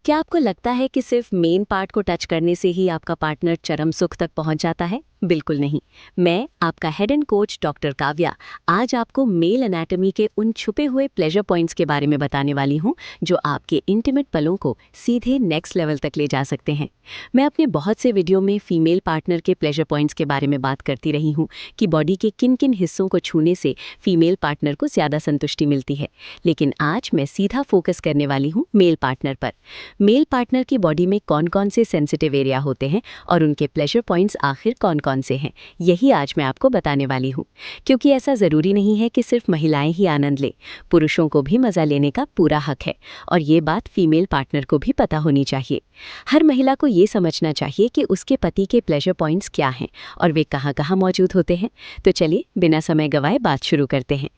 क्या आपको लगता है कि सिर्फ मेन पार्ट को टच करने से ही आपका पार्टनर चरम सुख तक पहुंच जाता है? बिल्कुल नहीं। मैं आपका head and coach doctor Kavya आज आपको मेल एनाटॉमी के उन छुपे हुए प्लेजर पॉइंट्स के बारे में बताने वाली हूं जो आपके इंटीमेट पलों को सीधे नेक्स्ट लेवल तक ले जा सकते हैं। मैं अपने बहुत से वीडियो में फीमेल पार्टनर के प्लेजर पॉइंट्स के बारे में बात करती रही हूं कि बॉडी के किन किन हिस्सों को छूने से फीमेल पार्टनर को ज़्यादा संतुष्टि मिलती है, लेकिन आज मैं सीधा फोकस करने वाली हूँ मेल पार्टनर पर। मेल पार्टनर की बॉडी में कौन कौन से सेंसिटिव एरिया होते हैं और उनके प्लेजर पॉइंट्स आखिर कौन कौन से हैं, यही आज मैं आपको बताने वाली हूँ। क्योंकि ऐसा ज़रूरी नहीं है कि सिर्फ महिलाएं ही आनंद लें, पुरुषों को भी मज़ा लेने का पूरा हक है और ये बात फीमेल पार्टनर को भी पता होनी चाहिए। हर महिला को ये समझना चाहिए कि उसके पति के प्लेजर पॉइंट्स क्या हैं और वे कहाँ कहाँ मौजूद होते हैं। तो चलिए बिना समय गंवाए बात शुरू करते हैं।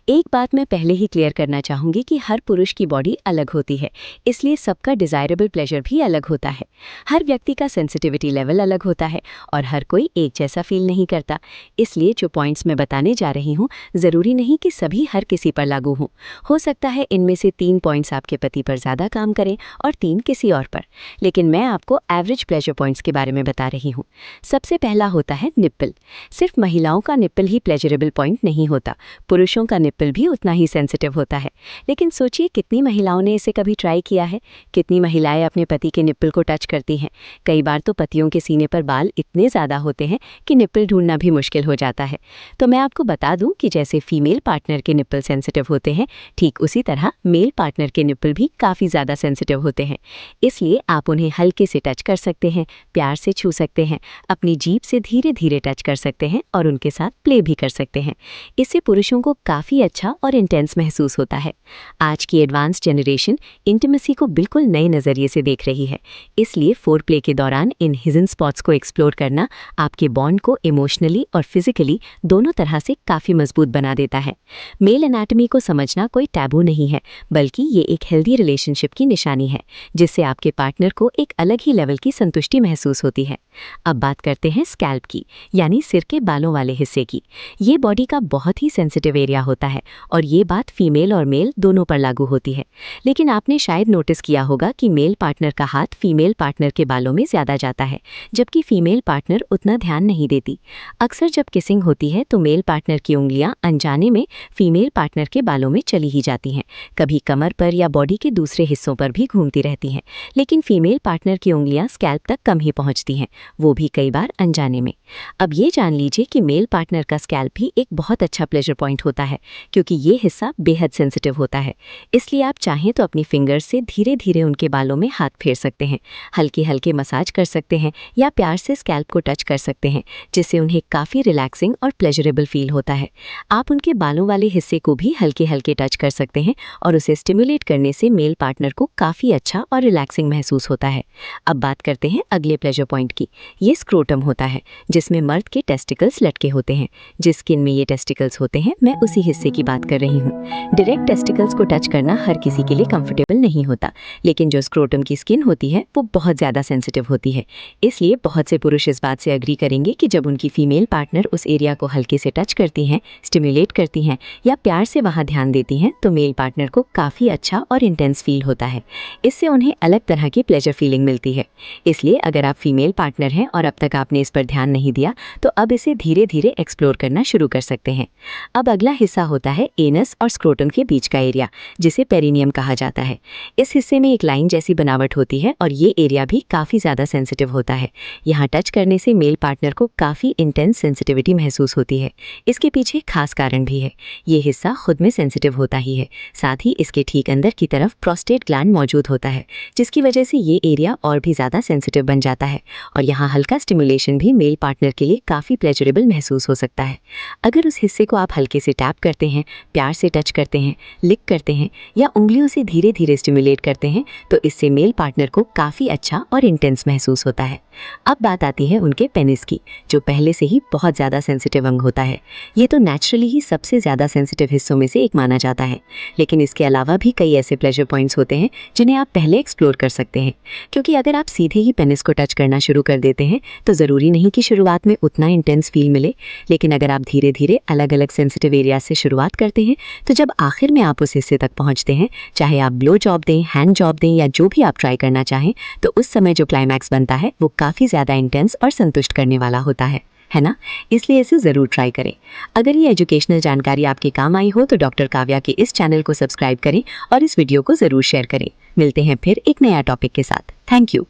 एक बात मैं पहले ही क्लियर करना चाहूँगी कि हर पुरुष की बॉडी अलग होती है, इसलिए सबका डिज़ायरेबल प्लेजर भी अलग होता है। हर व्यक्ति का सेंसिटिविटी लेवल अलग होता है और हर कोई एक जैसा फील नहीं करता। इसलिए जो पॉइंट्स मैं बताने जा रही हूँ ज़रूरी नहीं कि सभी हर किसी पर लागू हों। हो सकता है इनमें से 3 पॉइंट्स आपके पति पर ज़्यादा काम करें और 3 किसी और पर, लेकिन मैं आपको एवरेज प्लेजर पॉइंट्स के बारे में बता रही हूँ। सबसे पहला होता है निप्पल। सिर्फ महिलाओं का निप्पल ही प्लेजरेबल पॉइंट नहीं होता, पुरुषों का निप्पल भी उतना ही सेंसिटिव होता है। लेकिन सोचिए कितनी महिलाओं ने इसे कभी ट्राई किया है? कितनी महिलाएं अपने पति के निप्पल को टच करती हैं? कई बार तो पतियों के सीने पर बाल इतने ज़्यादा होते हैं कि निप्पल ढूंढना भी मुश्किल हो जाता है। तो मैं आपको बता दूं कि जैसे फीमेल पार्टनर के निप्पल सेंसिटिव होते हैं, ठीक उसी तरह मेल पार्टनर के निप्पल भी काफ़ी ज़्यादा सेंसिटिव होते हैं। इसलिए आप उन्हें हल्के से टच कर सकते हैं, प्यार से छू सकते हैं, अपनी जीभ से धीरे धीरे टच कर सकते हैं और उनके साथ प्ले भी कर सकते हैं। इससे पुरुषों को काफ़ी अच्छा और इंटेंस महसूस होता है। आज की एडवांस जनरेशन इंटीमेसी को बिल्कुल नए नज़रिए से देख रही है, इसलिए फोर प्ले के दौरान इन हिडन स्पॉट्स को एक्सप्लोर करना आपके बॉन्ड को इमोशनली और फिजिकली दोनों तरह से काफ़ी मजबूत बना देता है। मेल एनाटॉमी को समझना कोई टैबू नहीं है, बल्कि ये एक हेल्दी रिलेशनशिप की निशानी है, जिससे आपके पार्टनर को एक अलग ही लेवल की संतुष्टि महसूस होती है। अब बात करते हैं स्कैल्प की, यानी सिर के बालों वाले हिस्से की। ये बॉडी का बहुत ही सेंसिटिव एरिया होता है और ये बात फीमेल और मेल दोनों पर लागू होती है। लेकिन आपने शायद नोटिस किया होगा कि मेल पार्टनर का हाथ फीमेल पार्टनर के बालों में ज़्यादा जाता है, जबकि फीमेल पार्टनर उतना ध्यान नहीं देती। अक्सर जब किसिंग होती है तो मेल पार्टनर की उंगलियां अनजाने में फीमेल पार्टनर के बालों में चली ही जाती हैं, कभी कमर पर या बॉडी के दूसरे हिस्सों पर भी घूमती रहती हैं। लेकिन फीमेल पार्टनर की उंगलियां स्कैल्प तक कम ही पहुंचती हैं, वो भी कई बार अनजाने में। अब ये जान लीजिए कि मेल पार्टनर का स्कैल्प भी एक बहुत अच्छा प्लेजर पॉइंट होता है, क्योंकि ये हिस्सा बेहद सेंसिटिव होता है। इसलिए आप चाहें तो अपनी फिंगर्स से धीरे धीरे उनके बालों में हाथ फेर सकते हैं, हल्के हल्के मसाज कर सकते हैं या प्यार से स्कैल्प को टच कर सकते हैं, जिससे उन्हें काफ़ी रिलैक्सिंग और प्लेजरेबल फील होता है। आप उनके बालों वाले हिस्से को भी हल्के हल्के टच कर सकते हैं और उसे स्टिमुलेट करने से मेल पार्टनर को काफ़ी अच्छा और रिलैक्सिंग महसूस होता है। अब बात करते हैं अगले प्लेजर पॉइंट की। ये स्क्रोटम होता है, जिसमें मर्द के टेस्टिकल्स लटके होते हैं। जिस स्किन में ये टेस्टिकल्स होते हैं, मैं उसी हिस्से की बात कर रही हूँ। डायरेक्ट टेस्टिकल्स को टच करना हर किसी के लिए कंफर्टेबल नहीं होता, लेकिन जो स्क्रोटम की स्किन होती है वो बहुत ज़्यादा सेंसिटिव होती है। इसलिए बहुत से पुरुष इस बात से एग्री करेंगे कि जब उनकी फीमेल पार्टनर उस एरिया को हल्के से टच करती हैं, स्टिमुलेट करती हैं या प्यार से वहाँ ध्यान देती हैं, तो मेल पार्टनर को काफ़ी अच्छा और इंटेंस फील होता है। इससे उन्हें अलग तरह की प्लेजर फीलिंग मिलती है। इसलिए अगर आप फीमेल पार्टनर हैं और अब तक आपने इस पर ध्यान नहीं दिया, तो अब इसे धीरे धीरे एक्सप्लोर करना शुरू कर सकते हैं। अब अगला हिस्सा होता है एनस और स्क्रोटम के बीच का एरिया, जिसे पेरिनियम कहा जाता है। इस हिस्से में एक लाइन जैसी बनावट होती है और ये एरिया भी काफ़ी ज़्यादा सेंसिटिव होता है। यहाँ टच करने से मेल पार्टनर को काफ़ी इंटेंस सेंसिटिविटी महसूस होती है। इसके पीछे खास कारण भी है। ये हिस्सा खुद में सेंसिटिव होता ही है, साथ ही इसके ठीक अंदर की तरफ प्रोस्टेट ग्लैंड मौजूद होता है, जिसकी वजह से ये एरिया और भी ज़्यादा सेंसिटिव बन जाता है और यहाँ हल्का स्टिमुलेशन भी मेल पार्टनर के लिए काफ़ी प्लेजरेबल महसूस हो सकता है। अगर उस हिस्से को आप हल्के से टैप करते हैं, प्यार से टच करते हैं, लिक करते हैं या उंगलियों से धीरे धीरे स्टिमुलेट करते हैं, तो इससे मेल पार्टनर को काफ़ी अच्छा और इंटेंस महसूस होता है। अब बात आती है उनके पेनिस की, जो पहले से ही बहुत ज़्यादा सेंसिटिव अंग होता है। ये तो नेचुरली ही सबसे ज़्यादा सेंसिटिव हिस्सों में से एक माना जाता है, लेकिन इसके अलावा भी कई ऐसे प्लेजर पॉइंट्स होते हैं जिन्हें आप पहले एक्सप्लोर कर सकते हैं। क्योंकि अगर आप सीधे ही पेनिस को टच करना शुरू कर देते हैं तो ज़रूरी नहीं कि शुरुआत में उतना इंटेंस फील मिले, लेकिन अगर आप धीरे धीरे अलग अलग सेंसिटिव एरिया से शुरुआत करते हैं तो जब आखिर में आप उस हिस्से तक पहुंचते हैं, चाहे आप ब्लो जॉब दें, हैंड जॉब दें या जो भी आप ट्राई करना चाहें, तो उस समय जो क्लाइमैक्स बनता है वो काफ़ी ज़्यादा इंटेंस और संतुष्ट करने वाला होता है ना? इसलिए इसे ज़रूर ट्राई करें। अगर ये एजुकेशनल जानकारी आपके काम आई हो तो डॉक्टर काव्या के इस चैनल को सब्सक्राइब करें और इस वीडियो को ज़रूर शेयर करें। मिलते हैं फिर एक नया टॉपिक के साथ। Thank you.